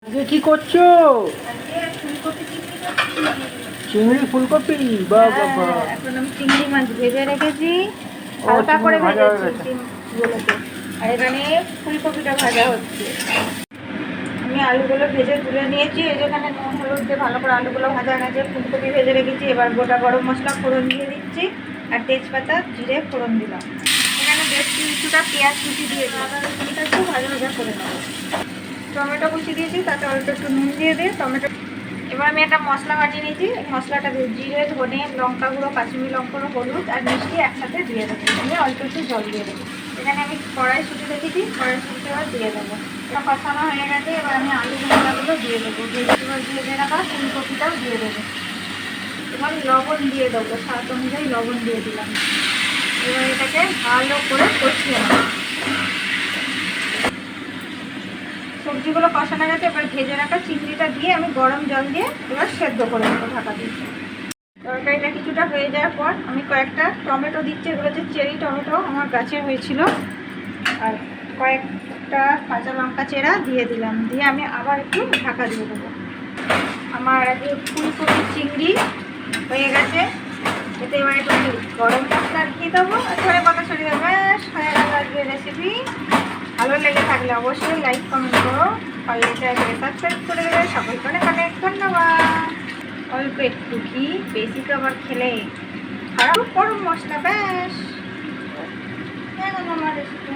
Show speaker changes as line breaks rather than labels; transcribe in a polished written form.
আজকে কি করছো? চিংড়ি ফুলকপি? বাহ বাহ বাহ।
এখন আমি চিংড়ি মাছ ভেজে রেখেছি, হালকা করে ভেজেছি গুলোকে। আর এখানে ফুলকপিটা ভাজা হচ্ছে। আমি আলুগুলো ভেজে তুলে নিয়েছি, এই যেখানে নুন হলুদ দিয়ে ভালো করে আলুগুলো ভাজা গেছে, ফুলকপি ভেজে রেখেছি। এবার গোটা গরম মশলা ফোড়ন দিয়ে দিচ্ছি, আর তেজপাতা জিরে ফোড়ন দিলাম। এখানে বেশ কিছুটা পেঁয়াজ কুচি দিয়ে আদা রসুনটা একটু ভাজা ভাজা করে নেবো। টমেটো কুচি দিয়েছি, তাতে অল্প একটু নুন দিয়ে দিয়ে টমেটো। এবার আমি একটা মশলা বানিয়ে নিয়েছি, এই মশলাটা জিরে ধনে লঙ্কা গুঁড়ো কাশ্মীরি লঙ্কা গুঁড়ো হলুদ আর মিষ্টি একসাথে দিয়ে দেবো, দিয়ে অল্প একটু জল দিয়ে দেবো। এখানে আমি কড়াইশুঁটি রেখেছি, কড়াইশুঁটি এবার দিয়ে দেবো। এটা কষানো হয়ে গেছে, এবার আমি আলু মশলাগুলো দিয়ে দেবো, এবার দিয়ে রাখা ফুলকপিটাও দিয়ে দেবো। এবার লবণ দিয়ে দেবো, স্বাদ অনুযায়ী লবণ দিয়ে দিলাম। এবার এটাকে ভালো করে কষিয়ে নেবো। সবজিগুলো কষানো গেছে, এবার ভেজে রাখা চিংড়িটা দিয়ে আমি গরম জল দিয়ে এবার সেদ্ধ করে নেবো ঢাকা দিয়ে। তরকারিটা কিছুটা হয়ে যাওয়ার পর আমি কয়েকটা টমেটো দিচ্ছি, এগুলো হচ্ছে চেরি টমেটো, আমার গাছে হয়েছিল। আর কয়েকটা কাঁচা লঙ্কা চেরা দিয়ে দিলাম, দিয়ে আমি আবার একটু ঢাকা দিয়ে দেবো। আমার আজকে ফুলকপি চিংড়ি হয়ে গেছে। এতে এবার একটু গরম মশলা দিয়ে দেবো, আর ধরে পাতা সরিয়ে দেবো। ব্যাস হয়ে গেল আজকে রেসিপি। ভালো লেগে থাকলে অবশ্যই লাইক কমেন্ট করো, পারলে সাবস্ক্রাইব করে দেবে। সকলকে অনেক অনেক ধন্যবাদ। অল্প একটু ঘি, বেশি তো আবার খেলে খারাপ। গরম মশলা, ব্যাস এখন আমার রেসিপি।